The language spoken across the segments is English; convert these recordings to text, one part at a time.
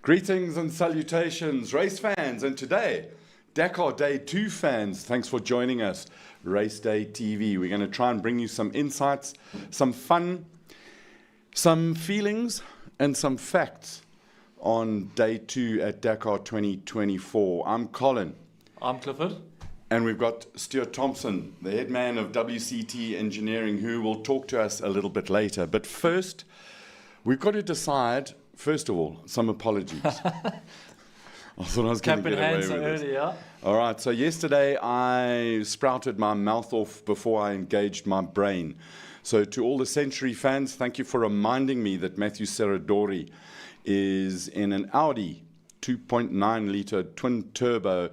Greetings and salutations, race fans, and today, Dakar Day 2 fans. Thanks for joining us, Raceday TV. We're going to try and bring you some insights, some fun, some feelings, and some facts on Day 2 at Dakar 2024. I'm Colin. I'm Clifford. And we've got Stuart Thompson, the head man of WCT Engineering, who will talk to us a little bit later. But first, we've got to decide. First of all, some apologies. I thought I was going to get away with it. Yeah. All right, so yesterday I sprouted my mouth off before I engaged my brain. So to all the Century fans, thank you for reminding me that Matthew Serradori is in an Audi 2.9-litre twin-turbo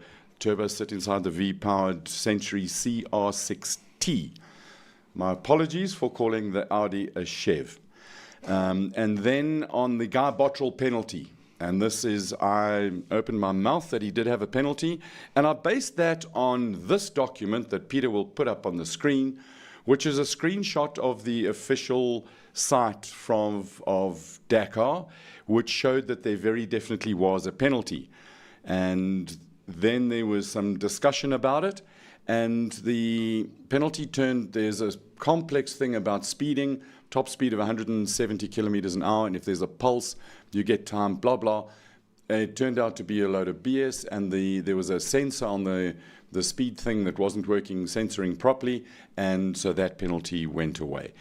sit inside the V-powered Century CR6T. My apologies for calling the Audi a Chev. And then on the Guy Bottrell penalty, and this is, I opened my mouth that he did have a penalty, and I based that on this document that Peter will put up on the screen, which is a screenshot of the official site of Dakar, which showed that there very definitely was a penalty. And then there was some discussion about it, and the penalty there's a complex thing about speeding, top speed of 170 kilometers an hour, and if there's a pulse, you get time, blah, blah. It turned out to be a load of BS, and there was a sensor on the speed thing that wasn't working, censoring properly, and so that penalty went away.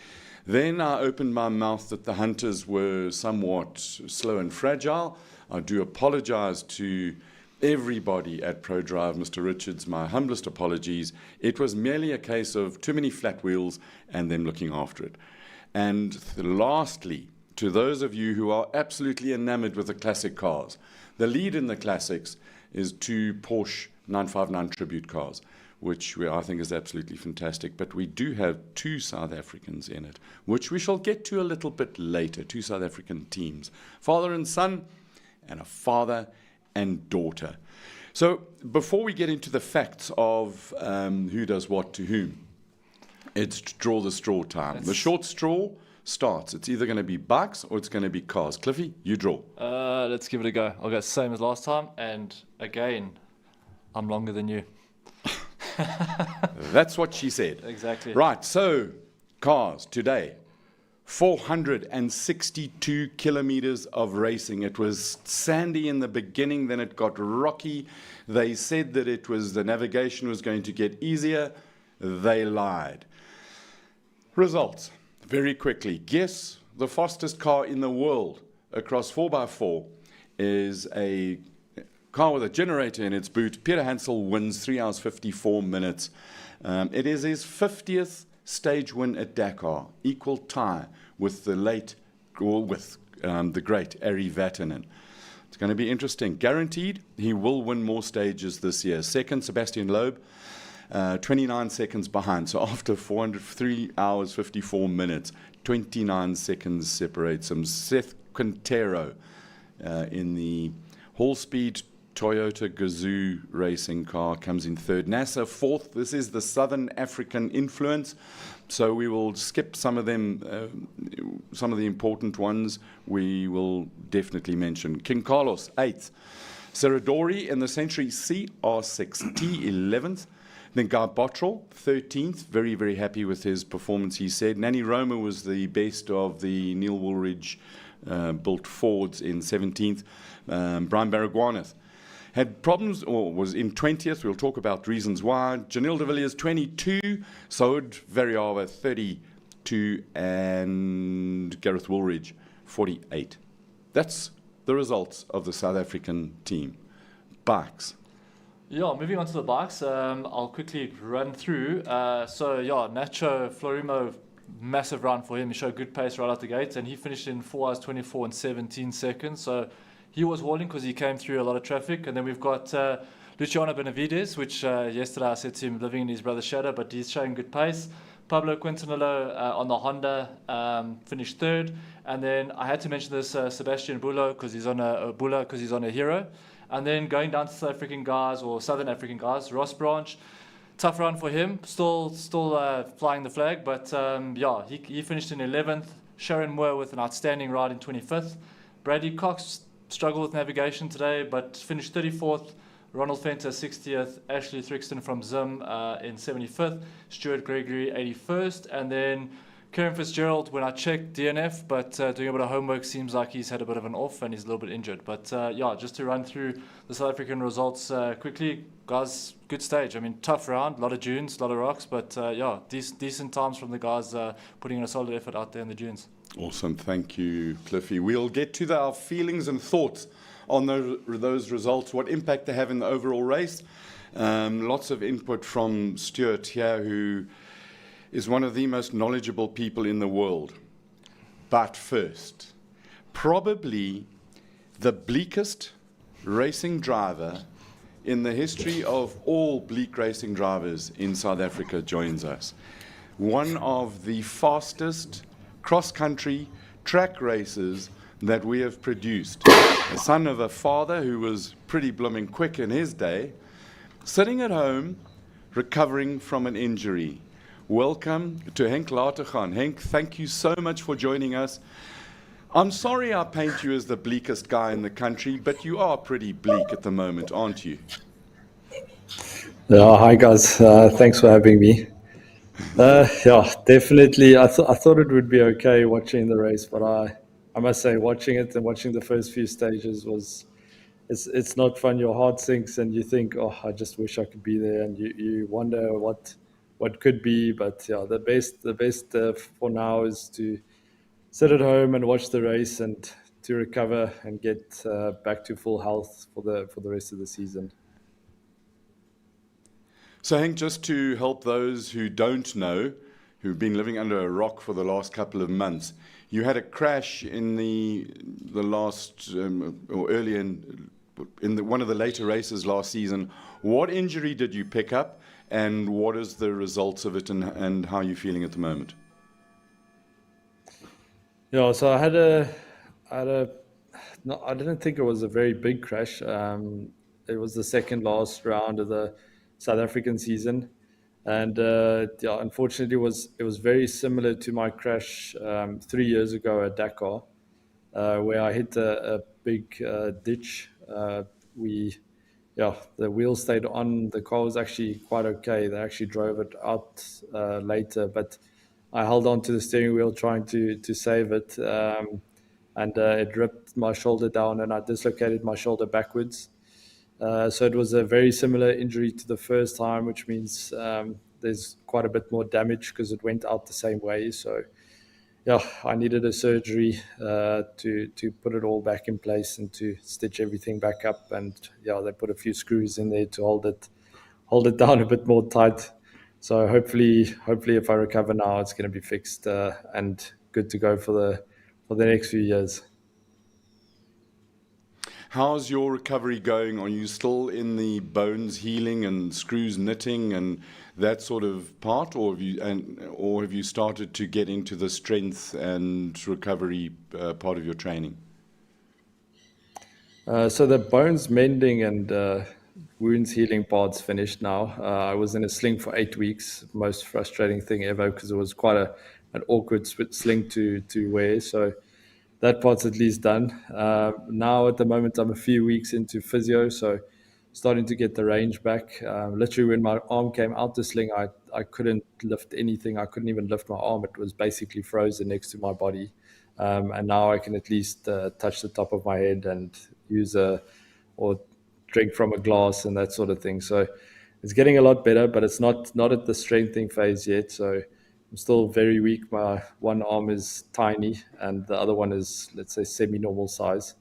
Then I opened my mouth that the hunters were somewhat slow and fragile. I do apologize to everybody at ProDrive, Mr. Richards, my humblest apologies. It was merely a case of too many flat wheels and them looking after it. And lastly, to those of you who are absolutely enamored with the classic cars, the lead in the classics is two Porsche 959 tribute cars, which I think is absolutely fantastic. But we do have two South Africans in it, which we shall get to a little bit later, two South African teams, father and son, and a father and daughter. So before we get into the facts of who does what to whom, it's draw the straw time. The short straw starts. It's either going to be bikes or it's going to be cars. Cliffy, you draw. Let's give it a go. I'll go same as last time, and again, I'm longer than you. That's what she said. Exactly. Right, so cars today. 462 kilometers of racing. It was sandy in the beginning, then it got rocky. They said that the navigation was going to get easier. They lied. Results, very quickly. Guess the fastest car in the world across 4x4 is a car with a generator in its boot. Peter Hansel wins 3 hours 54 minutes. It is his 50th stage win at Dakar, equal tie with the great Ari Vatanen. It's going to be interesting. Guaranteed, he will win more stages this year. Second, Sebastian Loeb, 29 seconds behind. So after 3 hours 54 minutes, 29 seconds separates him. Seth Quintero in the Hall Speed Toyota Gazoo racing car comes in third. NASA fourth. This is the Southern African influence, so we will skip some of them. Some of the important ones we will definitely mention. King Carlos eighth. Serradori in the Century CR6T 11th. Then Guy Bottrell 13th. Very, very happy with his performance, he said. Nanny Roma was the best of the Neil Woolridge built Fords in 17th. Brian Baragwanath had problems, or was in 20th. We'll talk about reasons why. Janelle de Villiers, 22. Saud Variava, 32. And Gareth Woolridge, 48. That's the results of the South African team. Bikes. Yeah, moving on to the bikes, I'll quickly run through. Nacho Florimo, massive run for him. He showed good pace right out the gates, and he finished in 4 hours 24 and 17 seconds. So he was hauling because he came through a lot of traffic. And then we've got Luciano Benavides, which yesterday I said to him, living in his brother's shadow, but he's showing good pace. Pablo Quintanillo on the Honda finished third. And then I had to mention this Sebastian Bulo because he's on a Hero. And then going down to South African guys, or Southern African guys, Ross Branch, tough run for him, still flying the flag, but he finished in 11th. Sharon Moore with an outstanding ride in 25th. Bradley Cox struggle with navigation today, but finished 34th. Ronald Fenter 60th, Ashley Thrixton from Zim in 75th, Stuart Gregory 81st, and then Kieran Fitzgerald, when I checked DNF, but doing a bit of homework, seems like he's had a bit of an off and he's a little bit injured. But yeah, just to run through the South African results quickly, guys, good stage. I mean, tough round, a lot of dunes, a lot of rocks, but yeah, decent times from the guys putting in a solid effort out there in the dunes. Awesome, thank you, Cliffy. We'll get to our feelings and thoughts on those results, what impact they have in the overall race. Lots of input from Stuart here, who is one of the most knowledgeable people in the world. But first, probably the bleakest racing driver in the history of all bleak racing drivers in South Africa joins us. One of the fastest cross-country track races that we have produced. The son of a father who was pretty blooming quick in his day, sitting at home, recovering from an injury. Welcome to Hank Lategan. Hank, thank you so much for joining us. I'm sorry I paint you as the bleakest guy in the country, but you are pretty bleak at the moment, aren't you? Yeah, hi guys. Thanks for having me. Yeah, definitely. I thought it would be okay watching the race, but I must say, watching it and watching the first few stages it's not fun. Your heart sinks and you think, oh, I just wish I could be there, and you wonder what could be. But yeah, the best for now is to sit at home and watch the race and to recover and get back to full health for the rest of the season. So Hank, just to help those who don't know, who've been living under a rock for the last couple of months, you had a crash in the last, or early in one of the later races last season. What injury did you pick up, and what is the results of it, and how are you feeling at the moment? Yeah, so I didn't think it was a very big crash. It was the second last round of the South African season, and yeah, unfortunately, it was very similar to my crash 3 years ago at Dakar, where I hit a big ditch. The wheel stayed on. The car was actually quite okay. They actually drove it out later, but I held on to the steering wheel trying to save it, and it ripped my shoulder down, and I dislocated my shoulder backwards. So it was a very similar injury to the first time, which means there's quite a bit more damage because it went out the same way. So yeah, I needed a surgery to put it all back in place and to stitch everything back up. And yeah, they put a few screws in there to hold it down a bit more tight. So hopefully, if I recover now, it's going to be fixed and good to go for the next few years. How's your recovery going? Are you still in the bones healing and screws knitting and that sort of part, or have you started to get into the strength and recovery part of your training? So the bones mending and wounds healing part's finished now. I was in a sling for 8 weeks, most frustrating thing ever because it was quite an awkward sling to wear. So that part's at least done. Now at the moment I'm a few weeks into physio, so starting to get the range back. Literally when my arm came out the sling, I couldn't lift anything. I couldn't even lift my arm. It was basically frozen next to my body. And now I can at least touch the top of my head and or drink from a glass and that sort of thing. So it's getting a lot better, but it's not at the strengthening phase yet. So I'm still very weak. My one arm is tiny and the other one is, let's say, semi-normal size.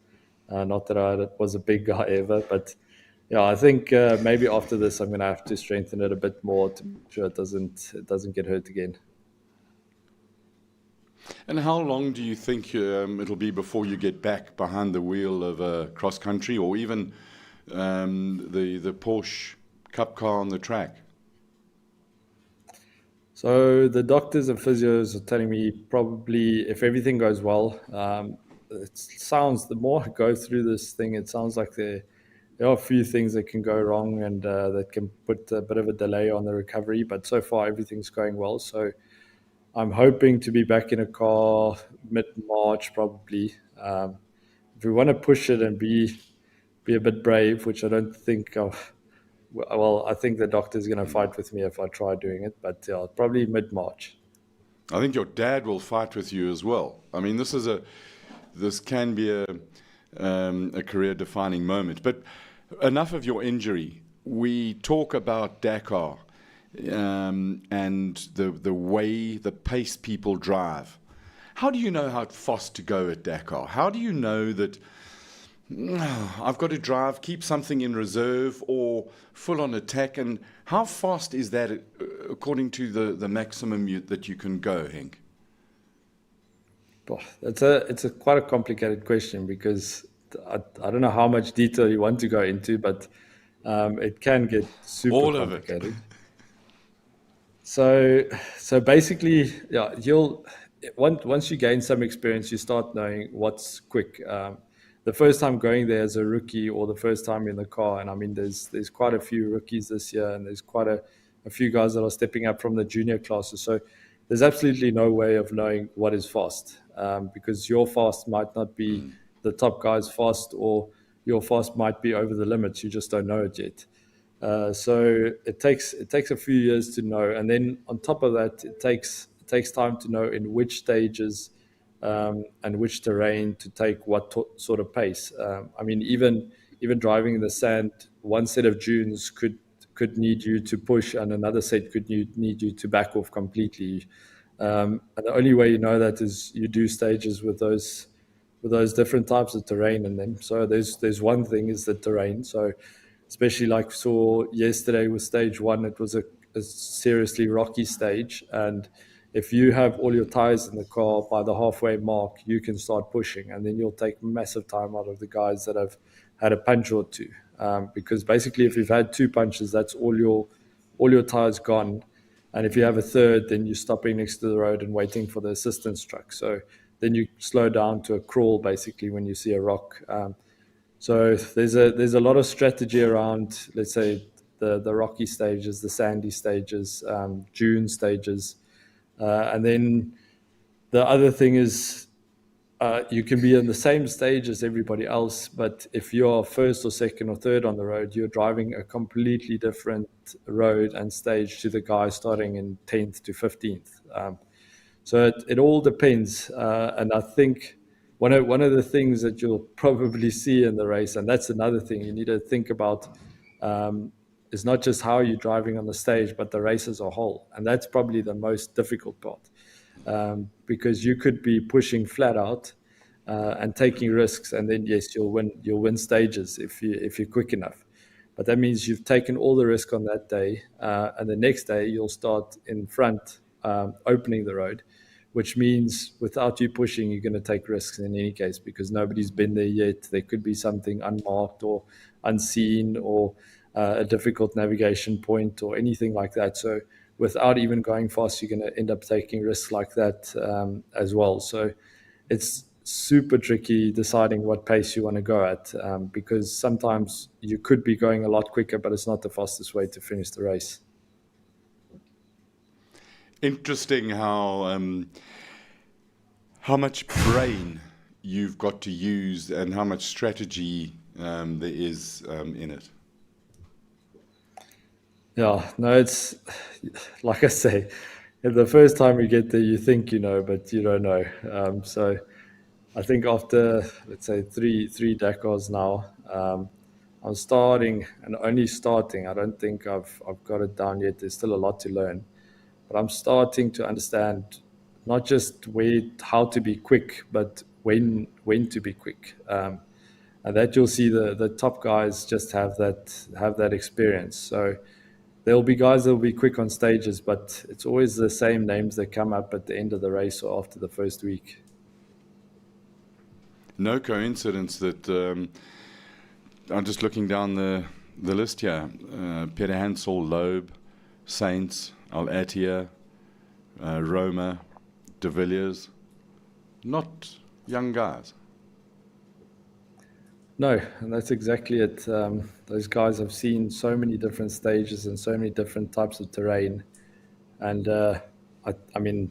Not that I was a big guy ever, but yeah, I think maybe after this I'm going to have to strengthen it a bit more to make sure it doesn't get hurt again. And how long do you think it'll be before you get back behind the wheel of a cross country or even the Porsche Cup car on the track? So the doctors and physios are telling me probably if everything goes well, the more I go through this thing, it sounds like there are a few things that can go wrong and that can put a bit of a delay on the recovery. But so far, everything's going well. So I'm hoping to be back in a car mid-March probably. if we want to push it and be a bit brave, which I don't think of. Well, I think the doctor's going to fight with me if I try doing it, but probably mid-March. I think your dad will fight with you as well. I mean, this can be a career-defining moment. But enough of your injury. We talk about Dakar and the pace people drive. How do you know how fast to go at Dakar? How do you know that I've got to drive, keep something in reserve or full on attack? And how fast is that according to the maximum that you can go, Hank? It's quite a complicated question because I don't know how much detail you want to go into, but it can get super All of complicated. it. So basically, yeah, once you gain some experience, you start knowing what's quick. The first time going there as a rookie or the first time in the car, and I mean, there's quite a few rookies this year, and there's quite a few guys that are stepping up from the junior classes. So there's absolutely no way of knowing what is fast, because your fast might not be the top guy's fast, or your fast might be over the limits. You just don't know it yet. So it takes a few years to know, and then on top of that, it takes time to know in which stages and which terrain to take what sort of pace. I mean, even driving in the sand, one set of dunes could need you to push, and another set could need you to back off completely. And the only way you know that is you do stages with those different types of terrain in them. So there's one thing is the terrain. So especially like we saw yesterday with stage one, it was a seriously rocky stage, and if you have all your tires in the car by the halfway mark, you can start pushing, and then you'll take massive time out of the guys that have had a punch or two. Because basically, if you've had 2 punches, that's all your tires gone. And if you have a third, then you're stopping next to the road and waiting for the assistance truck. So then you slow down to a crawl, basically, when you see a rock. So there's a lot of strategy around, let's say, the rocky stages, the sandy stages, dune stages. And then the other thing is you can be in the same stage as everybody else, but if you're first or second or third on the road, you're driving a completely different road and stage to the guy starting in 10th to 15th. So it all depends. And I think one of the things that you'll probably see in the race, and that's another thing you need to think about, is not just how you're driving on the stage, but the race as a whole. And that's probably the most difficult part, because you could be pushing flat out and taking risks, and then yes, you'll win stages if you're quick enough. But that means you've taken all the risk on that day, and the next day you'll start in front, opening the road, which means without you pushing, you're going to take risks in any case because nobody's been there yet. There could be something unmarked or unseen, or a difficult navigation point or anything like that. So without even going fast, you're going to end up taking risks like that as well. So it's super tricky deciding what pace you want to go at, because sometimes you could be going a lot quicker, but it's not the fastest way to finish the race. Interesting how much brain you've got to use and how much strategy there is in it. Yeah, no, it's like I say, the first time you get there, you think you know, but you don't know. So I think after, let's say, three Dakars now, I'm starting and only starting. I don't think I've got it down yet. There's still a lot to learn, but I'm starting to understand not just how to be quick, but when to be quick. And that you'll see the top guys just have that experience. So there'll be guys that will be quick on stages, but it's always the same names that come up at the end of the race or after the first week. No coincidence that I'm just looking down the list here. Peter Hansel, Loeb, Sainz, Al-Attiyah, Roma, De Villiers. Not young guys. No, and that's exactly it. Those guys have seen so many different stages and so many different types of terrain. And I mean,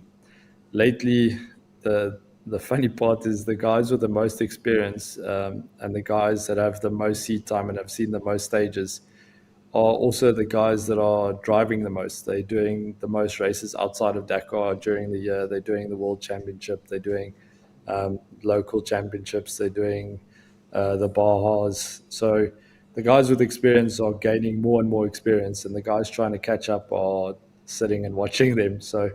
lately, the the funny part is the guys with the most experience and the guys that have the most seat time and have seen the most stages are also the guys that are driving the most. They're doing the most races outside of Dakar during the year. They're doing the World Championship. They're doing local championships. They're doing the Bahas. So the guys with experience are gaining more and more experience, and the guys trying to catch up are sitting and watching them. So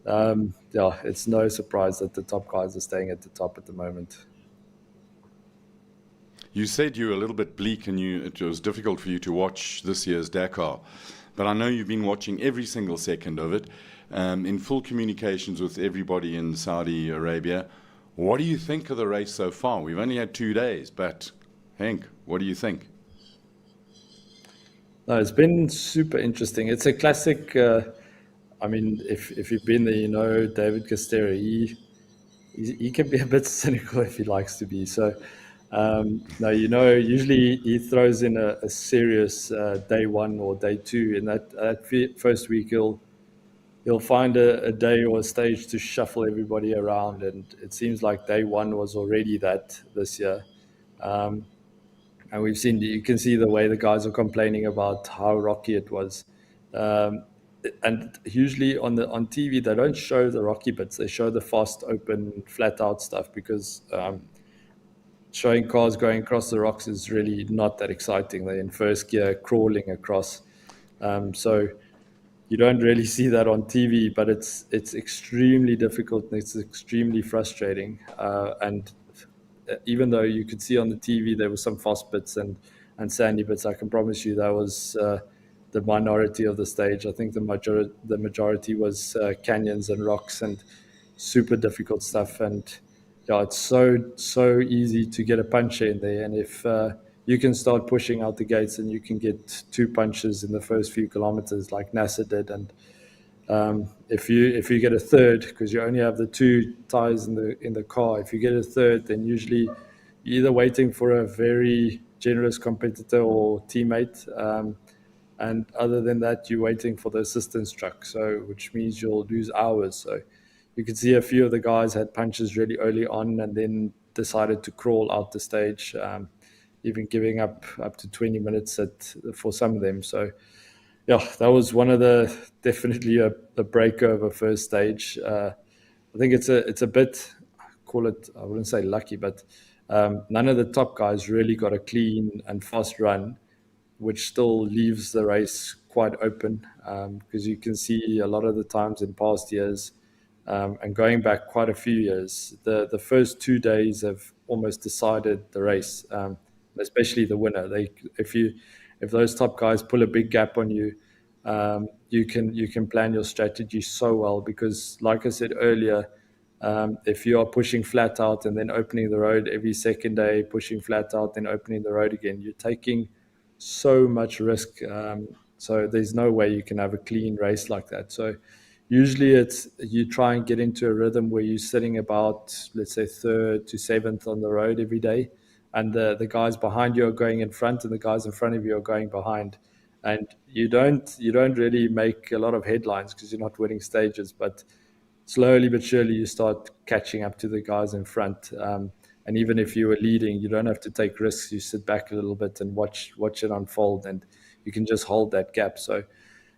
yeah, it's no surprise that the top guys are staying at the top at the moment. You said you were a little bit bleak and it was difficult for you to watch this year's Dakar, but I know you've been watching every single second of it, in full communications with everybody in Saudi Arabia. What do you think of the race so far? We've only had 2 days, but Hank, what do you think? No, it's been super interesting. It's a classic. I mean, if you've been there, you know David Castera. He can be a bit cynical if he likes to be. So, no, you know, usually he throws in a serious day one or day two. In that first week, he'll find a day or a stage to shuffle everybody around, and it seems like day one was already that this year. And you can see the way the guys are complaining about how rocky it was. And usually on TV, they don't show the rocky bits. They show the fast, open, flat out stuff because showing cars going across the rocks is really not that exciting. They're in first gear, crawling across. So you don't really see that on TV, but it's extremely difficult and it's extremely frustrating. And even though you could see on the TV there were some fast bits and sandy bits, I can promise you that was the minority of the stage. I think the majority was canyons and rocks and super difficult stuff. And yeah, it's so easy to get a puncher in there. And if you can start pushing out the gates and you can get 2 punches in the first few kilometers like NASA did, and if you get a third, because you only have the 2 tires in the car, if you get a third, then usually you're either waiting for a very generous competitor or teammate, and other than that, you're waiting for the assistance truck. So, which means you'll lose hours. So, you can see a few of the guys had punches really early on, and then decided to crawl out the stage, even giving up to 20 minutes for some of them. So, yeah, that was one of definitely a breaker of a first stage. I think it's a bit, call it, I wouldn't say lucky, but none of the top guys really got a clean and fast run, which still leaves the race quite open, because you can see a lot of the times in past years, and going back quite a few years, the first 2 days have almost decided the race, especially the winner. If those top guys pull a big gap on you, you can plan your strategy so well, because like I said earlier, if you are pushing flat out and then opening the road every second day, pushing flat out, then opening the road again, you're taking so much risk. So there's no way you can have a clean race like that. So usually you try and get into a rhythm where you're sitting about, let's say, 3rd to 7th on the road every day. And the guys behind you are going in front and the guys in front of you are going behind. And you don't really make a lot of headlines because you're not winning stages, but slowly but surely you start catching up to the guys in front. And even if you were leading, you don't have to take risks. You sit back a little bit and watch it unfold, and you can just hold that gap. So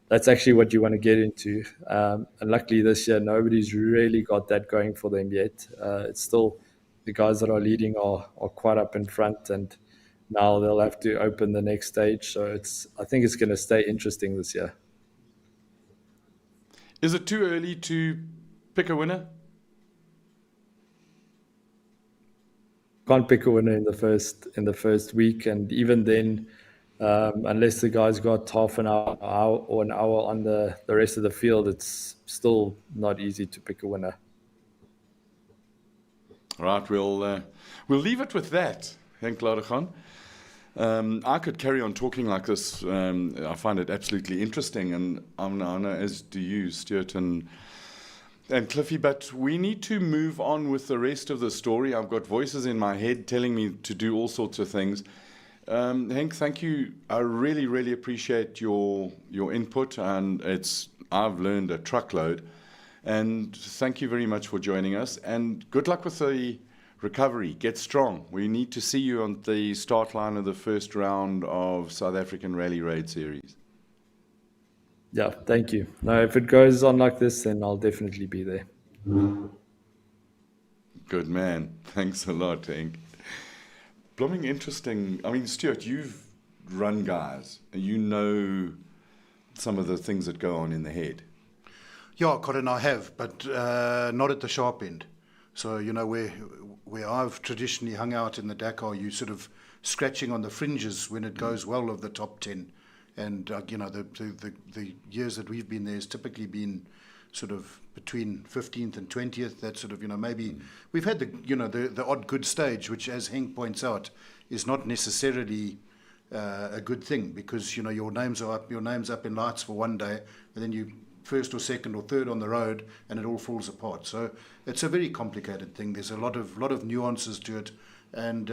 that's actually what you want to get into. And luckily this year, nobody's really got that going for them yet. It's still the guys that are leading are quite up in front, and now they'll have to open the next stage. So I think it's going to stay interesting this year. Is it too early to pick a winner? Can't pick a winner in the first week, and even then, unless the guys got half an hour or an hour on the rest of the field, it's still not easy to pick a winner. All right, we'll leave it with that, Hank Lategan. I could carry on talking like this. I find it absolutely interesting, and I know as do you, Stuart and Cliffy, but we need to move on with the rest of the story. I've got voices in my head telling me to do all sorts of things. Hank, thank you. I really, really appreciate your input, and I've learned a truckload. And thank you very much for joining us. And good luck with the recovery. Get strong. We need to see you on the start line of the first round of South African Rally Raid Series. Yeah, thank you. No, if it goes on like this, then I'll definitely be there. Good man. Thanks a lot, Hank. Blooming interesting. I mean, Stuart, you've run guys, and you know some of the things that go on in the head. Yeah, Colin, I have, but not at the sharp end. So, you know, where I've traditionally hung out in the Dakar, you sort of scratching on the fringes when it goes well of the top 10. And, you know, the years that we've been there has typically been sort of between 15th and 20th. That sort of, you know, maybe we've had the odd good stage, which, as Henk points out, is not necessarily a good thing, because, you know, your name's up in lights for one day, and then you first or second or third on the road, and it all falls apart. So it's a very complicated thing. There's a lot of nuances to it, and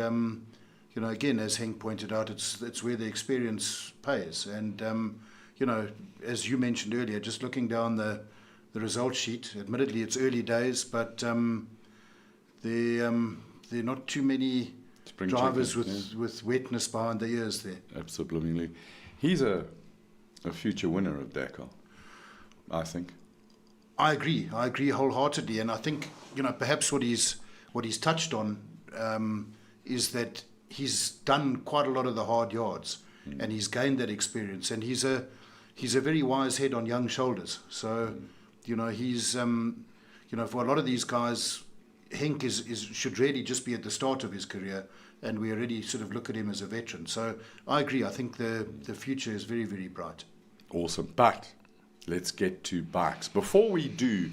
you know, again, as Henk pointed out, it's where the experience pays. And you know, as you mentioned earlier, just looking down the result sheet, admittedly it's early days, but there are not too many drivers with wetness behind the ears there. Absolutely. He's a future winner of Dakar, I think. I agree wholeheartedly, and I think, you know, perhaps what he's touched on is that he's done quite a lot of the hard yards, and he's gained that experience, and he's a very wise head on young shoulders. So, you know, he's you know, for a lot of these guys, Henk should really just be at the start of his career, and we already sort of look at him as a veteran. So I agree. I think the future is very, very bright. Awesome. But let's get to bikes. Before we do,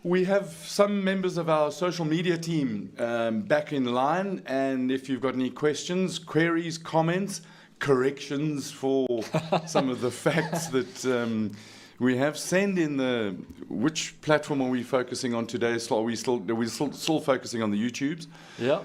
we have some members of our social media team back in line, and if you've got any questions, queries, comments, corrections for some of the facts that we have, send in which platform are we focusing on today? Are we still focusing on the YouTubes? Yeah.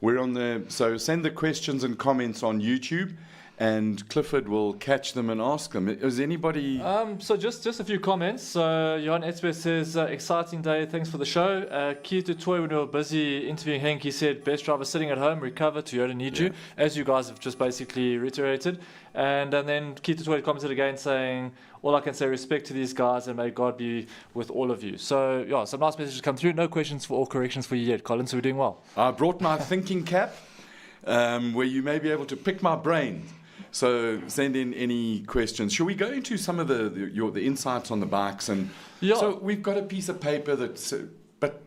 We're on so send the questions and comments on YouTube, and Clifford will catch them and ask them. Is anybody... So just a few comments. So Johan Etzberg says, exciting day, thanks for the show. Key to Toy, when we were busy interviewing Henk, he said, best driver sitting at home, recover, Toyota need you, as you guys have just basically reiterated. And then Key to Toy commented again saying, all I can say, respect to these guys, and may God be with all of you. So, yeah, some nice messages come through. No questions or corrections for you yet, Colin, so we're doing well. I brought my thinking cap, where you may be able to pick my brain. So send in any questions. Shall we go into some of the insights on the bikes? And so we've got a piece of paper that's, but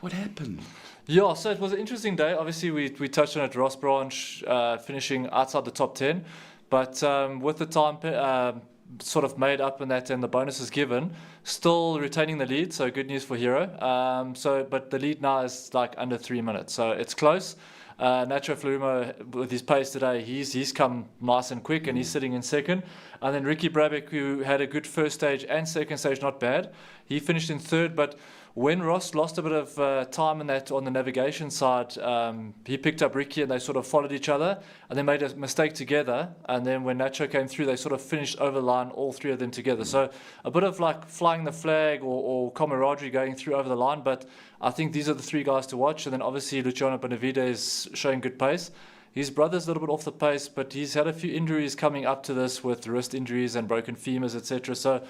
what happened? Yeah, so it was an interesting day. Obviously, we touched on it, Ross Branch finishing outside the top 10, but with the time sort of made up in that and the bonuses given, still retaining the lead. So good news for Hero. But the lead now is like under 3 minutes, so it's close. Nacho Flumo, with his pace today, he's come nice and quick, and he's sitting in second. And then Ricky Brabeck, who had a good first stage and second stage, not bad, he finished in third. But when Ross lost a bit of time in that on the navigation side, he picked up Ricky, and they sort of followed each other, and they made a mistake together. And then when Nacho came through, they sort of finished over the line, all three of them together. So a bit of like flying the flag or camaraderie going through over the line. But I think these are the three guys to watch. And then obviously Luciano Bonavide is showing good pace. His brother's a little bit off the pace, but he's had a few injuries coming up to this, with wrist injuries and broken femurs, etc. So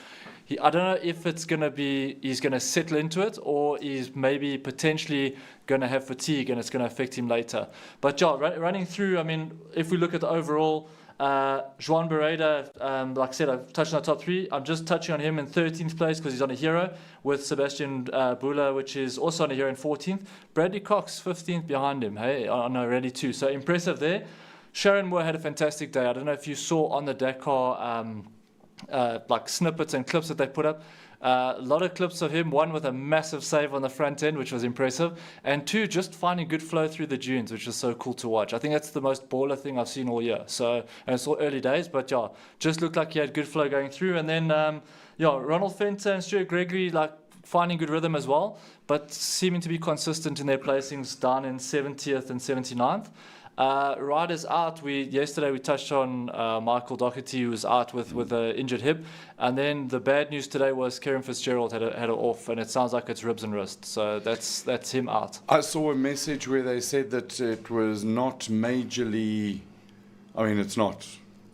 I don't know if it's going to be he's going to settle into it, or he's maybe potentially going to have fatigue and it's going to affect him later. But yeah, running through, I mean, if we look at the overall, Joan Bereda, like I said, I've touched on the top three. I'm just touching on him in 13th place because he's on a Hero, with Sebastian Bula, which is also on a Hero in 14th. Bradley Cox, 15th behind him, hey, on a Rally 2. So impressive there. Sharon Moore had a fantastic day. I don't know if you saw on the Dakar like snippets and clips that they put up. A lot of clips of him, one with a massive save on the front end, which was impressive, and two, just finding good flow through the dunes, which is so cool to watch. I think that's the most baller thing I've seen all year. So, and it's all early days, but yeah, just looked like he had good flow going through. And then, Ronald Fenter and Stuart Gregory, like finding good rhythm as well, but seeming to be consistent in their placings, down in 70th and 79th. Riders out. Yesterday we touched on Michael Doherty, who was out with an injured hip, and then the bad news today was Kieran Fitzgerald had an off, and it sounds like it's ribs and wrist. So that's him out. I saw a message where they said that it was not majorly. I mean, it's not.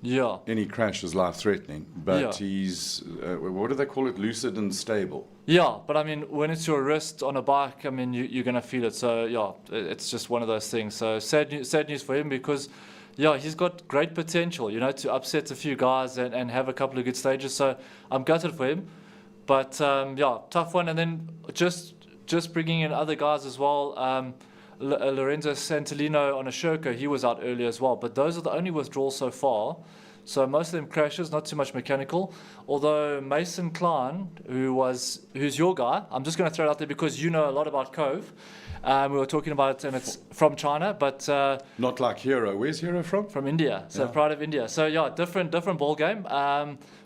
Yeah. Any crash is life-threatening, but Yeah. he's what do they call it? Lucid and stable. Yeah, but I mean, when it's your wrist on a bike, I mean, you're going to feel it. So, yeah, it's just one of those things. So, sad news for him because, yeah, he's got great potential, to upset a few guys and have a couple of good stages. So, I'm gutted for him. But, yeah, tough one. And then just bringing in other guys as well. Lorenzo Santolino on a Sherco, he was out early as well. But those are the only withdrawals so far. So most of them crashes, not too much mechanical. Although Mason Klein, who's your guy, I'm just going to throw it out there because you know a lot about Cove. We were talking about it, and it's from China, but Not like Hero. Where's Hero from? from India. So Yeah. proud of India. So yeah, different ball game.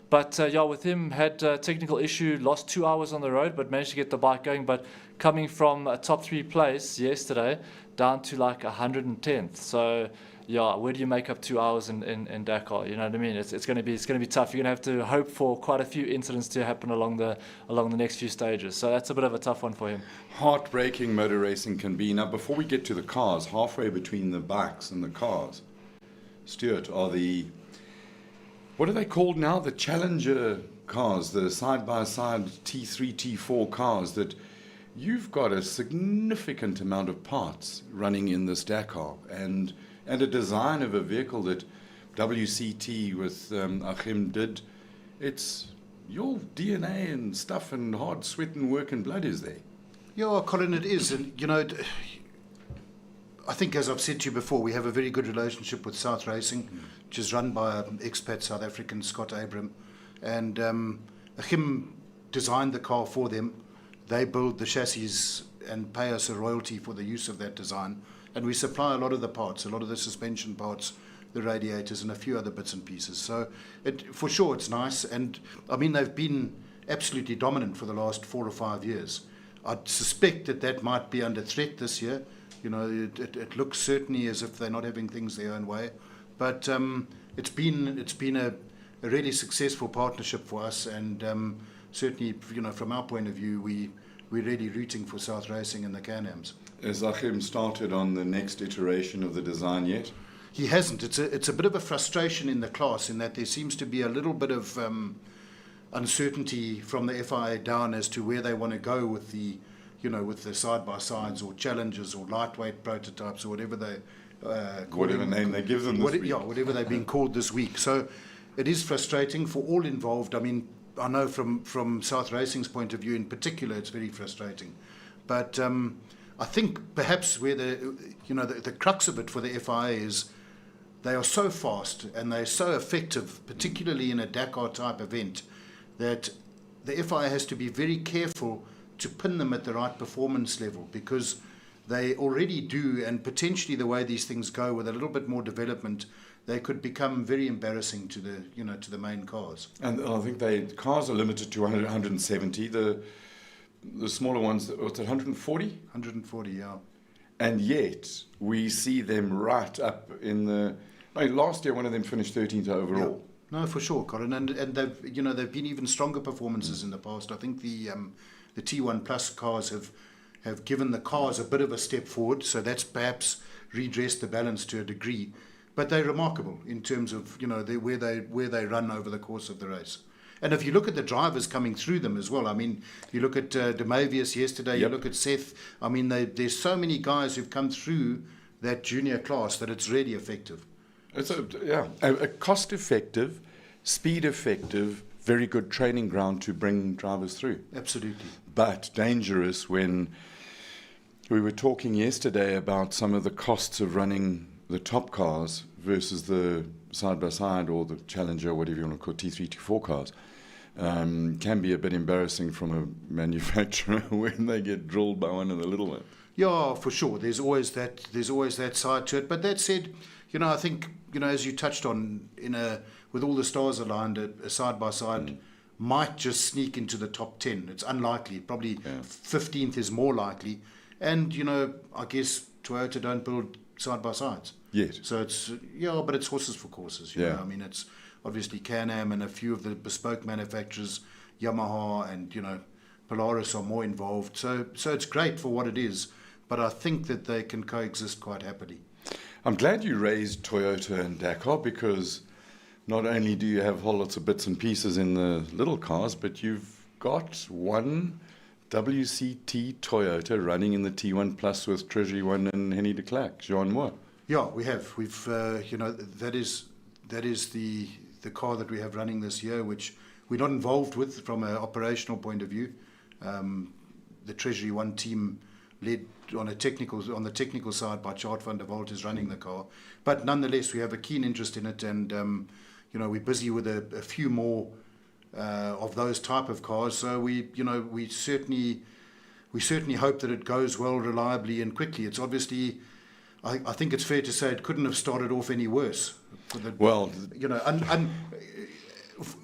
But yeah, with him had a technical issue, lost 2 hours on the road, but managed to get the bike going. But coming from a top 3 place yesterday down to like 110th. So. Yeah, where do you make up 2 hours in Dakar? You know what I mean? It's going to be tough. You're going to have to hope for quite a few incidents to happen along the next few stages. So that's a bit of a tough one for him. Heartbreaking motor racing can be. Now, before we get to the cars, halfway between the bikes and the cars, Stuart, what are they called now? The Challenger cars, the side-by-side T3, T4 cars that you've got a significant amount of parts running in this Dakar and a design of a vehicle that WCT with Achim did. It's your DNA and stuff and hard sweat and work and blood is there. Yeah, Colin, it is. And, I think, as I've said to you before, we have a very good relationship with South Racing, which is run by an expat South African, Scott Abram. And Achim designed the car for them. They build the chassis and pay us a royalty for the use of that design. And we supply a lot of the parts, a lot of the suspension parts, the radiators, and a few other bits and pieces. So, for sure, it's nice. And, I mean, they've been absolutely dominant for the last 4 or 5 years. I suspect that might be under threat this year. It looks certainly as if they're not having things their own way. But it's been a really successful partnership for us. And certainly, from our point of view, we're really rooting for South Racing and the Can-Ams. Has Achim started on the next iteration of the design yet? He hasn't. It's a bit of a frustration in the class in that there seems to be a little bit of uncertainty from the FIA down as to where they want to go with the side-by-sides or challenges or lightweight prototypes or whatever they Whatever name they give them this week. Yeah, whatever they've been called this week. So it is frustrating for all involved. I mean, I know from South Racing's point of view in particular, it's very frustrating. But I think perhaps where the crux of it for the FIA is they are so fast and they're so effective, particularly in a Dakar type event, that the FIA has to be very careful to pin them at the right performance level, because they already do, and potentially the way these things go with a little bit more development, they could become very embarrassing to the main cars. And I think cars are limited to 170. The smaller ones, what's it, 140? 140, yeah. And yet we see them right up in the. Last year, one of them finished 13th overall. Yeah. No, for sure, Colin, and they've been even stronger performances in the past. I think the T1 Plus cars have given the cars a bit of a step forward, so that's perhaps redressed the balance to a degree. But they're remarkable in terms of where they run over the course of the race. And if you look at the drivers coming through them as well, I mean, you look at Demavius yesterday, You look at Seth. I mean, there's so many guys who've come through that junior class that it's really effective. It's a cost-effective, speed-effective, very good training ground to bring drivers through. Absolutely. But dangerous when we were talking yesterday about some of the costs of running the top cars versus the side-by-side or the Challenger, whatever you want to call it, T3, T4 cars. Can be a bit embarrassing from a manufacturer when they get drilled by one of the little ones. Yeah, for sure. There's always that side to it. But that said, I think, as you touched on, with all the stars aligned, a side-by-side might just sneak into the top 10. It's unlikely. Probably 15th is more likely. And, I guess Toyota don't build side-by-sides. Yes. So it's, but it's horses for courses. You know? I mean, it's obviously Can-Am and a few of the bespoke manufacturers, Yamaha and, Polaris are more involved. So it's great for what it is, but I think that they can coexist quite happily. I'm glad you raised Toyota and Dakar, because not only do you have whole lots of bits and pieces in the little cars, but you've got one WCT Toyota running in the T1 Plus with Treasury One and Henny de Klerk, Jean Moore. Yeah, we have. We've, that is the car that we have running this year, which we're not involved with from an operational point of view. The Treasury One team, led on the technical side by Chart van der Walt, is running the car. But nonetheless, we have a keen interest in it, and we're busy with a few more of those type of cars. So we certainly hope that it goes well, reliably, and quickly. It's obviously, I think it's fair to say, it couldn't have started off any worse.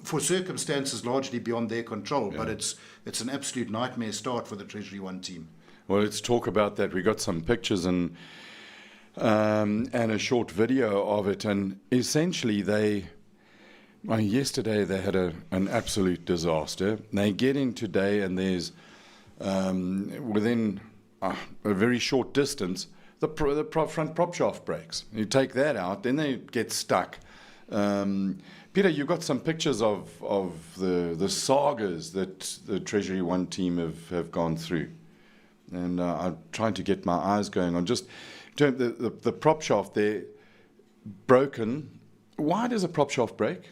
For circumstances largely beyond their control, but it's an absolute nightmare start for the Treasury One team. Well, let's talk about that. We got some pictures and a short video of it, and essentially yesterday they had an absolute disaster. They get in today, and there's within a very short distance the front prop shaft breaks. You take that out, then they get stuck. Peter, you've got some pictures of the sagas that the Treasury One team have gone through. And I'm trying to get my eyes going on just the prop shaft there, broken. Why does a prop shaft break?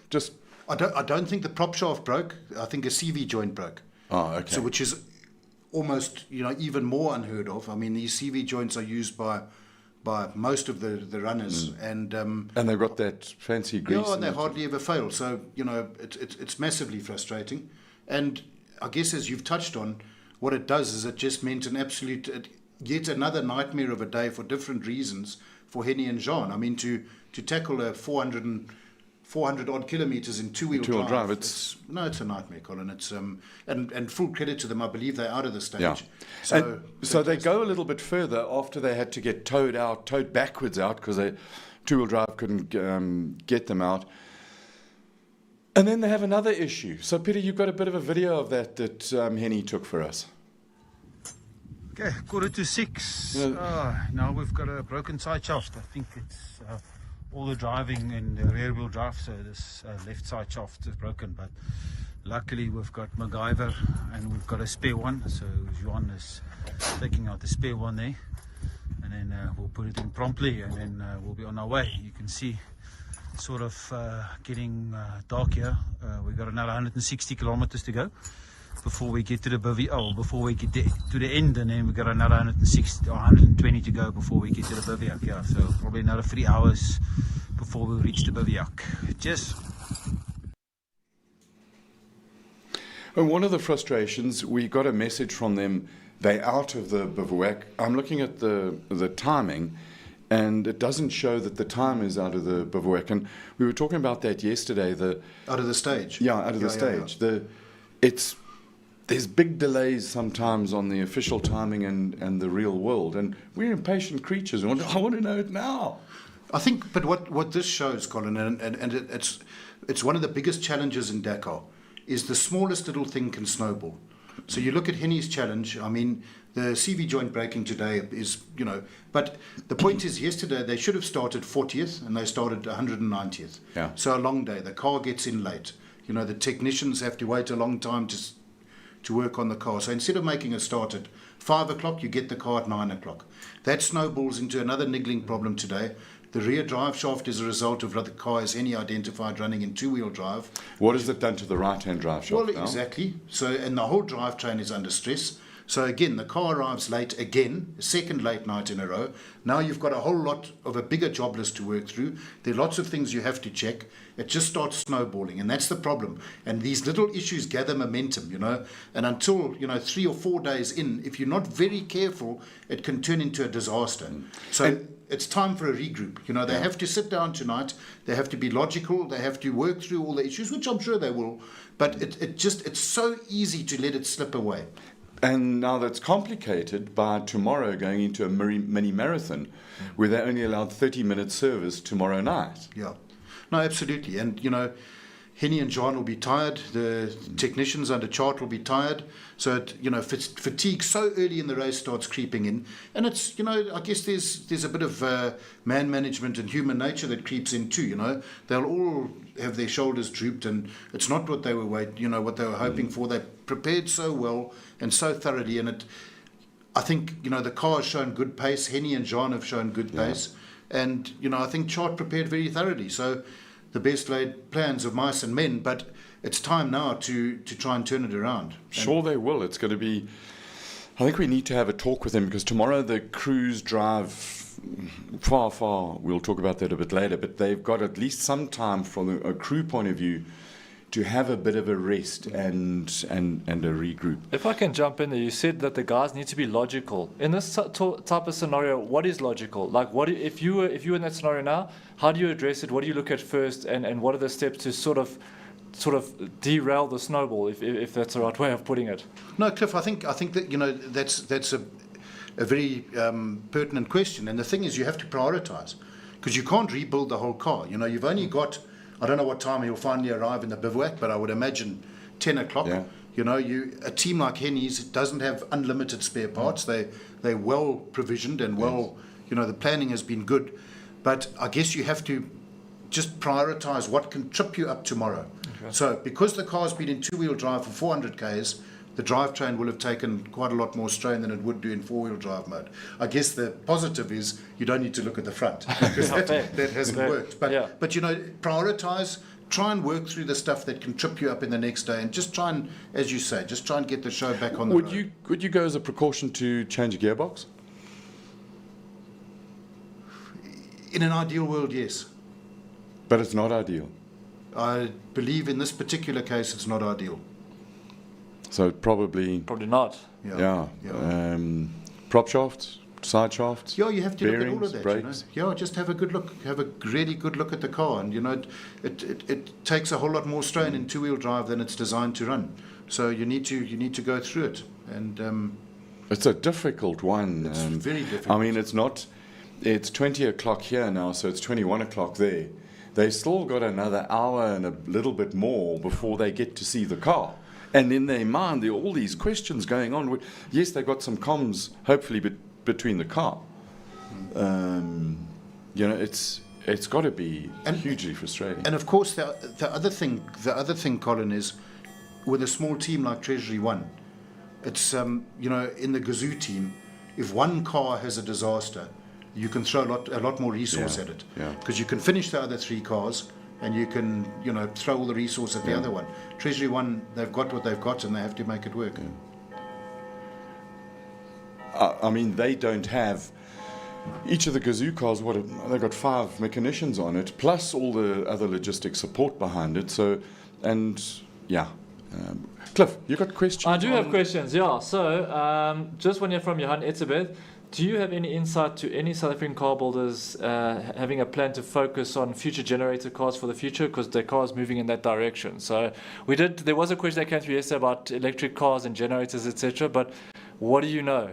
I don't think the prop shaft broke. I think a CV joint broke. Oh, okay. So which is almost even more unheard of. I mean, these CV joints are used by most of the runners, and they've got that fancy grease. Yeah, and they hardly ever fail. So it's massively frustrating. And I guess, as you've touched on, what it does is it just meant an absolute yet another nightmare of a day for different reasons for Henny and Jean. I mean, to tackle a 400 odd kilometers in two-wheel drive. It's a nightmare, Colin. It's and full credit to them. I believe they're out of the stage. Yeah. So they go a little bit further after they had to get towed backwards out, because two-wheel drive couldn't get them out. And then they have another issue. So Peter, you've got a bit of a video of that Henny took for us. Okay, 5:45. Now we've got a broken side shaft. I think it's all the driving and the rear wheel drive, so this left side shaft is broken, but luckily we've got MacGyver and we've got a spare one, so Juan is taking out the spare one there, and then we'll put it in promptly, and then we'll be on our way. You can see sort of getting dark here. We've got another 160 kilometers to go before we get to the before we get to the end, and then we've got another 160 or 120 to go before we get to the bivouac. Yeah, so probably another 3 hours before we reach the bivouac. Cheers. And one of the frustrations, we got a message from them, they're out of the bivouac. I'm looking at the timing, and it doesn't show that the time is out of the bivouac. And we were talking about that yesterday. Out of the stage? Yeah, out of the stage. Yeah. There's big delays sometimes on the official timing and the real world. And we're impatient creatures. I want to know it now. I think, but what this shows, Colin, and it's one of the biggest challenges in Dakar, is the smallest little thing can snowball. So you look at Henny's challenge. I mean, the CV joint breaking today is, but the point is, yesterday they should have started 40th and they started 190th. Yeah. So a long day. The car gets in late. The technicians have to wait a long time to work on the car. So instead of making a start at 5 o'clock, you get the car at 9 o'clock. That snowballs into another niggling problem today. The rear drive shaft is a result of the car as any identified running in two-wheel drive. What has it done to the right-hand drive shaft? Well, exactly. So, and the whole drivetrain is under stress. So again, the car arrives late again, a second late night in a row. Now you've got a whole lot of a bigger job list to work through. There are lots of things you have to check. It just starts snowballing, and that's the problem. And these little issues gather momentum, and until, 3 or 4 days in, if you're not very careful, it can turn into a disaster. So it's time for a regroup. They have to sit down tonight. They have to be logical. They have to work through all the issues, which I'm sure they will. But it's so easy to let it slip away. And now that's complicated by tomorrow going into a mini marathon where they're only allowed 30-minute service tomorrow night. Yeah. No, absolutely. And, Henny and John will be tired. The technicians under chart will be tired. So, fatigue so early in the race starts creeping in. And it's, I guess there's a bit of man management and human nature that creeps in too, They'll all have their shoulders drooped, and it's not what they were what they were hoping for. They prepared so well and so thoroughly. And I think, the car has shown good pace. Henny and John have shown good pace. And, I think chart prepared very thoroughly. So, the best laid plans of mice and men, but it's time now to try and turn it around. Sure they will. It's going to be... I think we need to have a talk with them, because tomorrow the crews drive far. We'll talk about that a bit later, but they've got at least some time from a crew point of view to have a bit of a rest and a regroup. If I can jump in there, you said that the guys need to be logical. In this type of scenario, what is logical? Like, if you were in that scenario now, how do you address it? What do you look at first, and what are the steps to sort of derail the snowball, if that's the right way of putting it? No, Cliff, I think that that's a very pertinent question. And the thing is, you have to prioritise, because you can't rebuild the whole car. You've only got, I don't know what time he'll finally arrive in the bivouac, but I would imagine 10 o'clock. Yeah. A team like Henny's doesn't have unlimited spare parts. They're well provisioned and well, the planning has been good. But I guess you have to just prioritise what can trip you up tomorrow. Okay. So because the car's been in two-wheel drive for 400 Ks, the drivetrain will have taken quite a lot more strain than it would do in four-wheel drive mode. I guess the positive is you don't need to look at the front, because that hasn't worked. But prioritise, try and work through the stuff that can trip you up in the next day, and just try and, as you say, just try and get the show back on the road. Would you go as a precaution to change a gearbox? In an ideal world, yes. But it's not ideal. I believe in this particular case it's not ideal. So probably not. Yeah. Prop shafts, side shafts. Yeah, you have to bearings, look at all of that. Brakes. Just have a good look. Have a really good look at the car, and it takes a whole lot more strain in two-wheel drive than it's designed to run. So you need to go through it, and it's a difficult one. It's very difficult. I mean, it's 20 o'clock here now, so it's 21 o'clock there. They've still got another hour and a little bit more before they get to see the car. And in their mind, there are all these questions going on. Yes, they've got some comms, hopefully, between the car. It's got to be hugely frustrating. And of course, the other thing, Colin, is with a small team like Treasury One, it's in the Gazoo team, if one car has a disaster, you can throw a lot more resource at it, because you can finish the other three cars, and you can throw all the resource at the other one. Treasury One, they've got what they've got, and they have to make it work. I mean, they don't have each of the Gazoo cars. They've got 5 mechanicians on it, plus all the other logistic support behind it. So, Cliff, you got questions? I do have questions. Yeah. So, just one here from Johan Etzebeth. Do you have any insight to any South African car builders having a plan to focus on future generator cars for the future? Because Dakar is moving in that direction. So there was a question that came through yesterday about electric cars and generators, etc. But what do you know?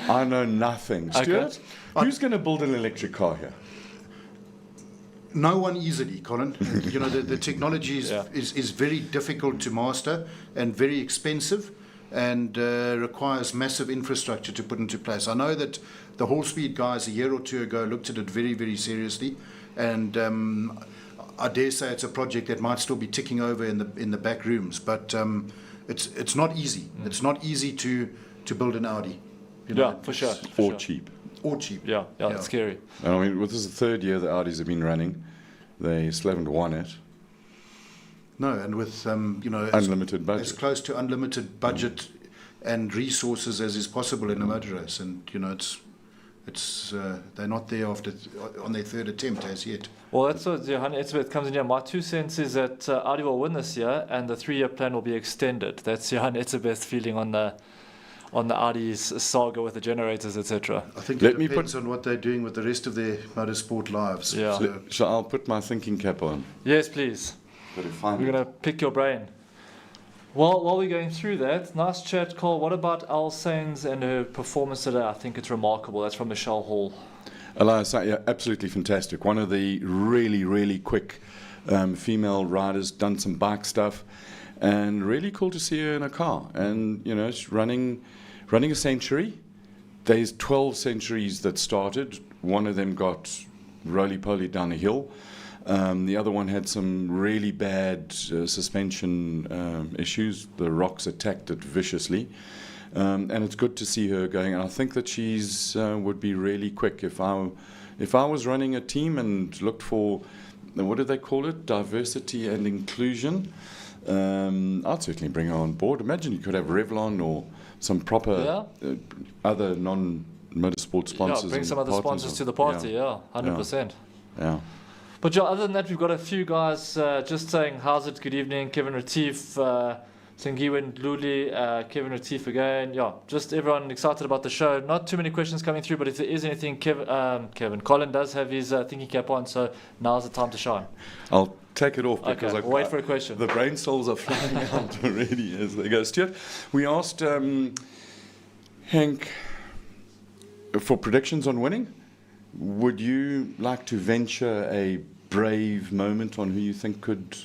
I know nothing. Stuart, who's going to build an electric car here? No one easily, Colin. The technology is very difficult to master and very expensive, and requires massive infrastructure to put into place. I know that the Hall Speed guys a year or two ago looked at it very, very seriously, and I dare say it's a project that might still be ticking over in the back rooms, but it's not easy. It's not easy to build an Audi. For sure. Or cheap. Yeah, it's scary. And I mean, this is the 3rd year the Audis have been running. They still haven't won it. No, and with unlimited budget, as close to unlimited budget and resources as is possible in a motor race, and it's they're not there on their 3rd attempt as yet. Well, that's what Johan Etzebeth comes in here. My 2 cents is that Audi will win this year, and the 3-year plan will be extended. That's Johan Etzebeth's feeling on the Audi's saga with the generators, etc. I think it depends on what they're doing with the rest of their motorsport lives. Yeah. So I'll put my thinking cap on. Yes, please. We're going to pick your brain. Well, while we're going through that, nice chat, Cole. What about Sainz and her performance today? I think it's remarkable. That's from Michelle Hall. Elias, yeah, absolutely fantastic. One of the really, really quick female riders, done some bike stuff, and really cool to see her in a car. And, you know, she's running a century. There's 12 centuries that started. One of them got roly-poly down a hill. The other one had some really bad suspension issues. The rocks attacked it viciously. And it's good to see her going. And I think that she's would be really quick. If I was running a team and looked for, what do they call it, diversity and inclusion, I'd certainly bring her on board. Imagine you could have Revlon or some proper other non-motorsport sponsors. Yeah, bring some other sponsors to the party, 100%. Yeah. But yeah, other than that, we've got a few guys just saying, how's it, good evening, Kevin Retief, Sengiwen Luli, Kevin Retief again. Yeah, just everyone excited about the show. Not too many questions coming through, but if there is anything, Colin does have his thinking cap on, so now's the time to shine. I'll take it off because we'll wait for a question. The brain cells are flying out already as they go. Stuart, we asked Hank for predictions on winning. Would you like to venture a brave moment on who you think could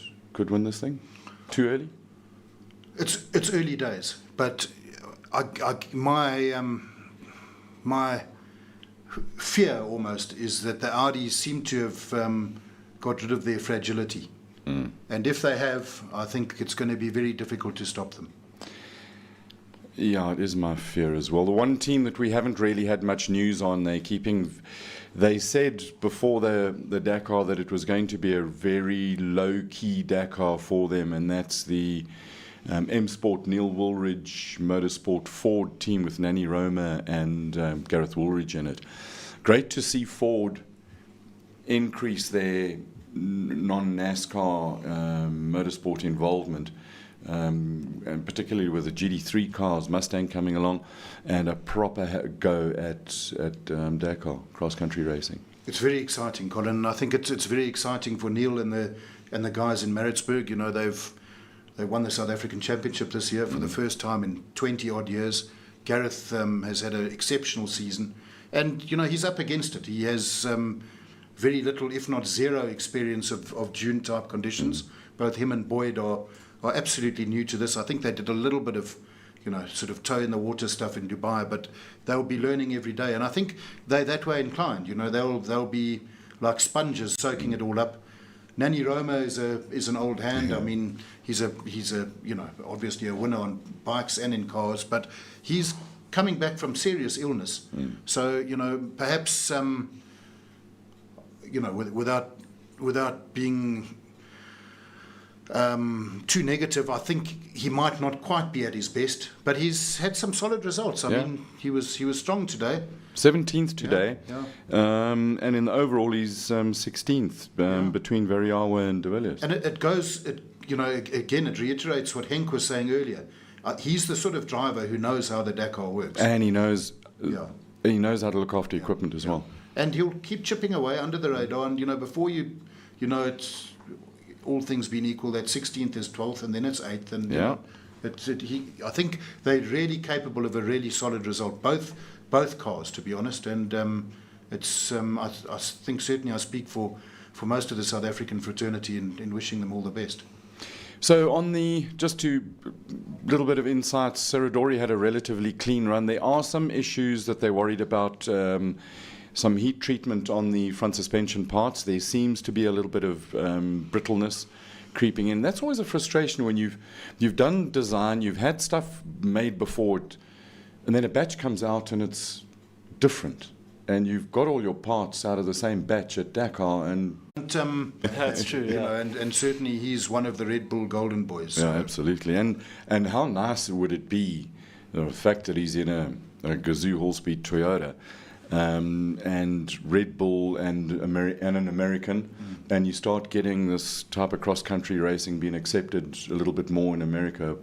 win this thing? Too early? It's early days, but my fear almost is that the Audis seem to have got rid of their fragility. And if they have, I think it's going to be very difficult to stop them. Yeah, it is my fear as well. The one team that we haven't really had much news on, they said before the Dakar that it was going to be a very low-key Dakar for them, and that's the M Sport Neil Woolridge Motorsport Ford team with Nanny Roma and Gareth Woolridge in it. Great to see Ford increase their non-NASCAR motorsport involvement. And particularly with the GD3 cars, Mustang coming along, and a proper go at Dakar cross-country racing. It's very exciting, Colin. I think it's very exciting for Neil and the guys in Maritzburg. You know, they've won the South African Championship this year for the first time in 20 odd years. Gareth has had an exceptional season, and you know he's up against it. He has very little, if not zero, experience of June type conditions. Both him and Boyd are absolutely new to this. I think they did a little bit of, you know, sort of toe in the water stuff in Dubai, but they'll be learning every day. And I think they're that way inclined. You know, they'll be like sponges soaking it all up. Nanny Roma is an old hand. Yeah. I mean, he's a you know, obviously a winner on bikes and in cars, but he's coming back from serious illness. So you know, perhaps you know, without being too negative, I think he might not quite be at his best, but he's had some solid results. I mean, he was strong today. 17th today, and in the overall he's 16th between Veriawa and De Villiers. And it goes, you know, again it reiterates what Henk was saying earlier. He's the sort of driver who knows how the Dakar works, and he knows how to look after equipment as well. And he'll keep chipping away under the radar, and you know, before you know it's. All things being equal, that 16th is 12th, and then it's 8th, and you know, I think they're really capable of a really solid result, both cars, to be honest. And it's I think certainly I speak for most of the South African fraternity in wishing them all the best. So just to little bit of insight, Serradori had a relatively clean run. There are some issues that they're worried about. Some heat treatment on the front suspension parts. There seems to be a little bit of brittleness creeping in. That's always a frustration when you've done design, you've had stuff made before it, and then a batch comes out and it's different. And you've got all your parts out of the same batch at Dakar, and that's true. You know, and certainly he's one of the Red Bull Golden Boys. So. Yeah, absolutely. And how nice would it be the fact that he's in a Gazoo Hall-Speed Toyota. And Red Bull and an American, and you start getting this type of cross-country racing being accepted a little bit more in America,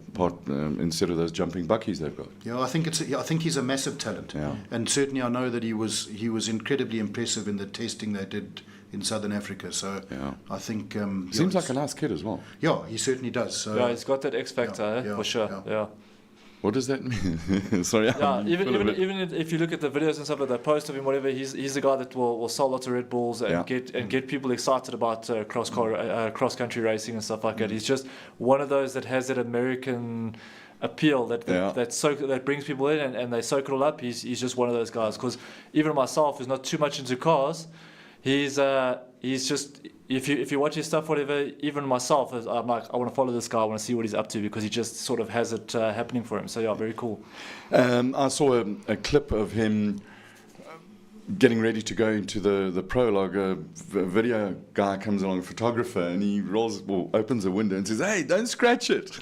instead of those jumping buckies they've got. Yeah, I think he's a massive talent, and certainly I know that he was incredibly impressive in the testing they did in Southern Africa. So Yeah. I think Seems like a nice kid as well. yeah, he certainly does. So Yeah, he's got that X factor, yeah, for sure. yeah. Yeah. What does that mean? Sorry, Yeah, I'm full of it. even if you look at the videos and stuff that they post of him, whatever, he's the guy that will sell lots of Red Bulls and get people excited about cross country racing and stuff like that. He's just one of those that has that American appeal that brings people in and they soak it all up. He's just one of those guys. Because even myself, who's not too much into cars, he's just, if you watch his stuff, whatever, even myself, I'm like, I want to follow this guy, I want to see what he's up to, because he just sort of has it happening for him. So yeah, very cool. I saw a clip of him getting ready to go into the prologue. A video guy comes along, a photographer, and he opens a window and says, "Hey, don't scratch it."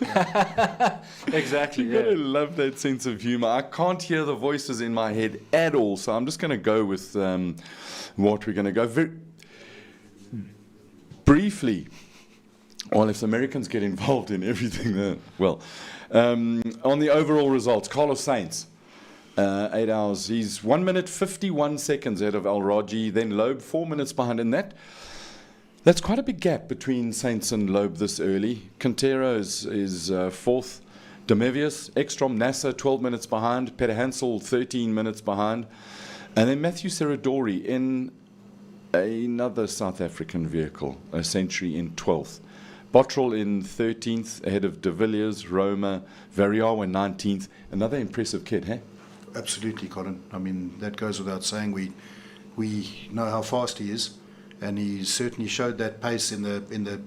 Exactly. You gotta love that sense of humor. I can't hear the voices in my head at all, so I'm just going to go with what we're going to go. Briefly, well, if the Americans get involved in everything, on the overall results, Carlos Sainz, 8 hours. He's 1 minute 51 seconds ahead of El Raji, then Loeb 4 minutes behind. And that's quite a big gap between Sainz and Loeb this early. Quintero is fourth. Demevius, Ekstrom, Nasser 12 minutes behind. Peter Hansel 13 minutes behind. And then Matthew Serradori in another South African vehicle, a Century, in 12th. Bottrell in 13th, ahead of De Villiers, Roma, Variawa in 19th. Another impressive kid, hey? absolutely, Colin. I mean, that goes without saying. We know how fast he is, and he certainly showed that pace in the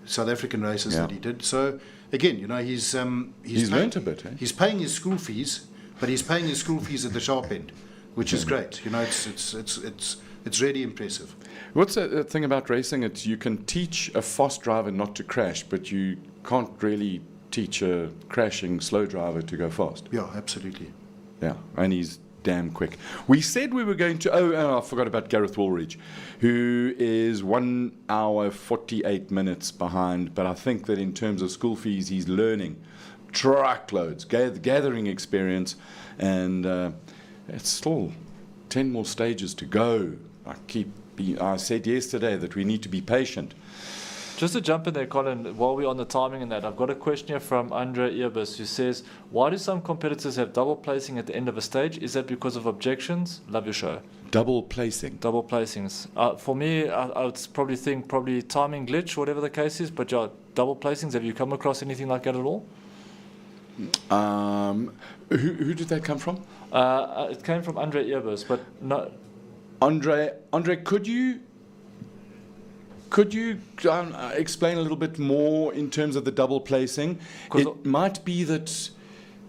South African races that he did. So again, you know, he's learnt a bit. Eh? He's paying his school fees, but he's paying his school fees at the sharp end, which is great. You know, it's really impressive. What's the thing about racing? It's you can teach a fast driver not to crash, but you can't really teach a crashing slow driver to go fast. Yeah, absolutely. Yeah, and he's damn quick. We said we were going to... Oh, I forgot about Gareth Woolridge, who is 1 hour, 48 minutes behind. But I think that in terms of school fees, he's learning truckloads, gathering experience. And it's still 10 more stages to go. I said yesterday that we need to be patient. Just to jump in there, Colin, while we're on the timing and that, I've got a question here from Andre Erbus who says, why do some competitors have double placing at the end of a stage? Is that because of objections? Love your show. Double placing? Double placings. For me, I would probably think timing glitch, whatever the case is, but yeah, double placings, have you come across anything like that at all? Who did that come from? It came from Andre Erbus, but no. Andre, could you explain a little bit more in terms of the double placing? It might be that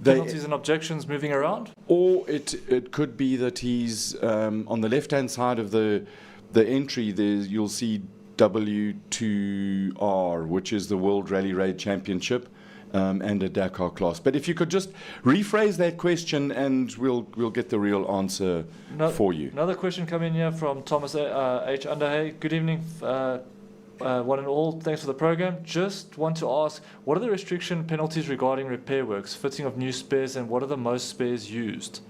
penalties and objections moving around, or it could be that he's on the left-hand side of the entry. You'll see W2R, which is the World Rally Raid Championship, and a Dakar class. But if you could just rephrase that question, and we'll get the real answer for you. Another question coming here from Thomas H. Underhay. Good evening, one and all. Thanks for the program. Just want to ask, what are the restriction penalties regarding repair works, fitting of new spares, and what are the most spares used?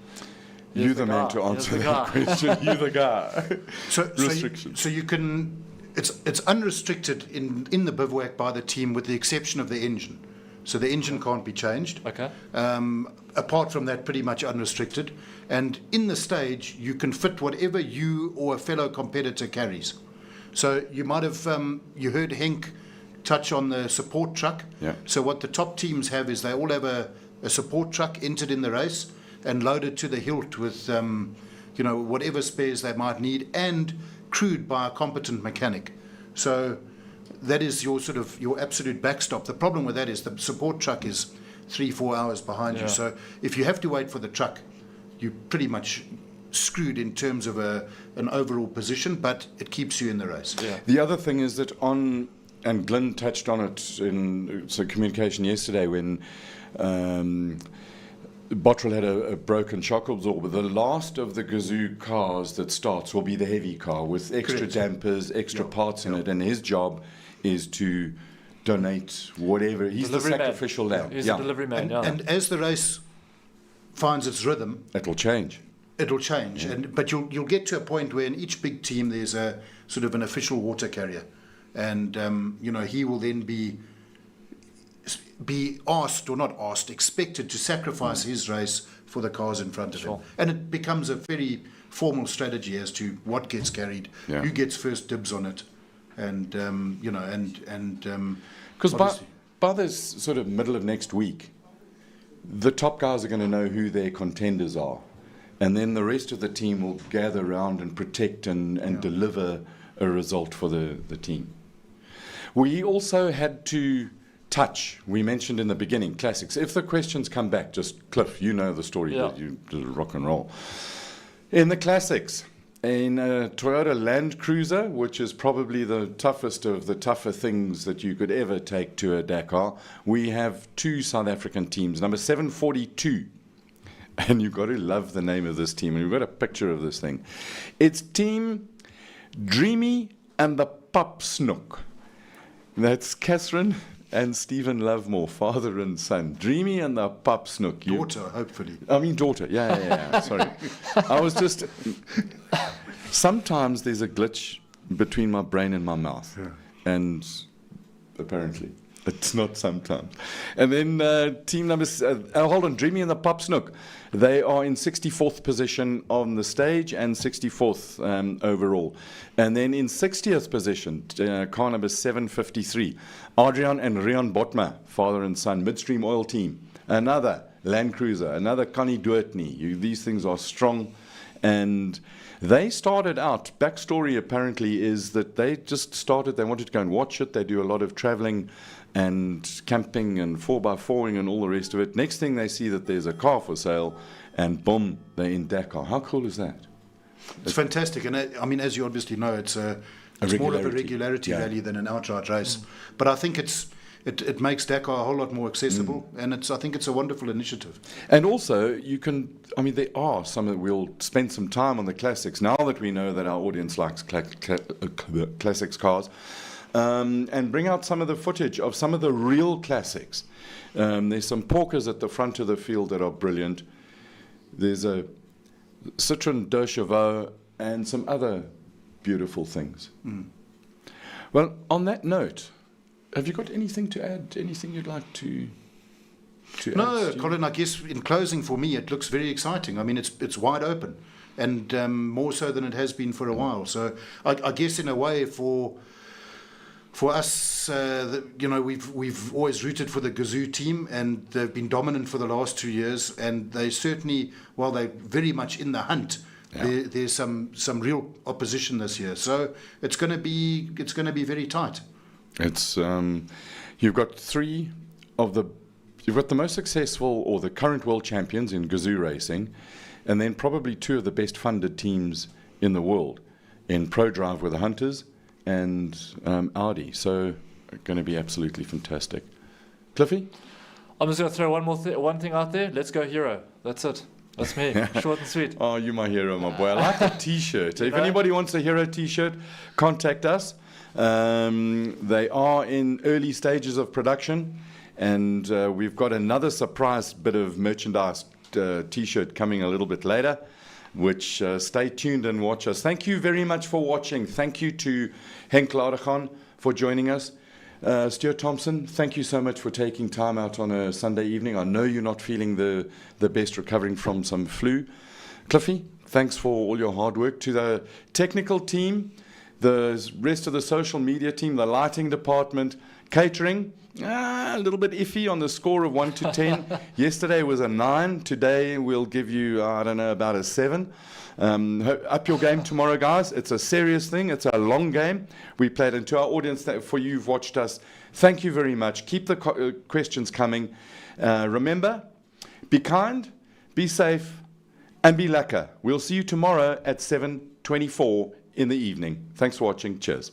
You're the man to answer that question. You're the guy. Restrictions. So you can. It's unrestricted in the bivouac by the team, with the exception of the engine. So the engine can't be changed. Okay. Apart from that, pretty much unrestricted. And in the stage, you can fit whatever you or a fellow competitor carries. So you might have you heard Henk touch on the support truck. Yeah. So what the top teams have is they all have a support truck entered in the race and loaded to the hilt with whatever spares they might need, and crewed by a competent mechanic. So that is your absolute backstop. The problem with that is the support truck is 3-4 hours behind you. So if you have to wait for the truck, you're pretty much screwed in terms of an overall position, but it keeps you in the race. Yeah. The other thing is that and Glenn touched on it in communication yesterday when Bottrell had a broken shock absorber. The last of the Gazoo cars that starts will be the heavy car with extra dampers, extra parts in it, and his job is to donate whatever. He's the sacrificial lamb. He's the delivery man. And as the race finds its rhythm, it will change. It'll change, but you'll get to a point where in each big team there's a sort of an official water carrier, and he will then be asked, or not asked, expected to sacrifice his race for the cars in front of him, and it becomes a very formal strategy as to what gets carried, who gets first dibs on it, and because by this sort of middle of next week, the top guys are going to know who their contenders are. And then the rest of the team will gather around and protect and deliver a result for the team. We also had to touch, we mentioned in the beginning, classics. If the questions come back, just Cliff, you know the story, that you did rock and roll. In the classics, in a Toyota Land Cruiser, which is probably the toughest of the tougher things that you could ever take to a Dakar, we have two South African teams. Number 742. And you've got to love the name of this team. And we've got a picture of this thing. It's Team Dreamy and the Pup Snook. That's Catherine and Stephen Lovemore, father and son. Dreamy and the Pup Snook. Daughter, hopefully. I mean, daughter. Yeah. Sorry. I was just... Sometimes there's a glitch between my brain and my mouth. Yeah. And apparently... It's not sometimes. And then team number, Dreamy and the Pup Snook. They are in 64th position on the stage and 64th overall. And then in 60th position, car number 753, Adrian and Rian Botma, father and son, midstream oil team. Another Land Cruiser, another Connie Doortney. These things are strong. And they started out, backstory apparently is that they just started, they wanted to go and watch it. They do a lot of traveling and camping and 4x4ing and all the rest of it. Next thing they see that there's a car for sale, and boom, they're in Dakar. How cool is that? It's fantastic. And I mean, as you obviously know, it's more of a regularity rally than an outright race. But I think it makes Dakar a whole lot more accessible, and I think it's a wonderful initiative. And also, there are we'll spend some time on the classics now that we know that our audience likes classics cars. And bring out some of the footage of some of the real classics. There's some porkers at the front of the field that are brilliant. There's a Citroën Deux Chevaux and some other beautiful things. Well, on that note, have you got anything to add? Anything you'd like to No, add? Colin, I guess in closing for me, it looks very exciting. I mean, it's wide open, and more so than it has been for a while. So I guess in a way for us, we've always rooted for the Gazoo team, and they've been dominant for the last 2 years. And they certainly, while they're very much in the hunt, there's some real opposition this year. So it's going to be very tight. It's you've got the most successful or the current world champions in Gazoo racing, and then probably two of the best funded teams in the world in ProDrive with the Hunters and Audi. So going to be absolutely fantastic. Cliffy? I'm just going to throw one thing out there. Let's go Hero. That's it. That's me. Short and sweet. Oh, you're my hero, my boy. I like the T-shirt. If anybody wants a Hero T-shirt, contact us. They are in early stages of production, and we've got another surprise bit of merchandise T-shirt coming a little bit later, which stay tuned and watch us. Thank you very much for watching. Thank you to Hank Lategan for joining us. Stuart Thompson, thank you so much for taking time out on a Sunday evening. I know you're not feeling the best, recovering from some flu. Cliffy, thanks for all your hard work. To the technical team, the rest of the social media team, the lighting department, catering, a little bit iffy on the score of 1 to 10. Yesterday was a 9. Today we'll give you, about a 7. Up your game tomorrow, guys. It's a serious thing. It's a long game. We played into our audience for you've watched us. Thank you very much. Keep the questions coming. Remember, be kind, be safe, and be lekker. We'll see you tomorrow at 7:24 in the evening. Thanks for watching. Cheers.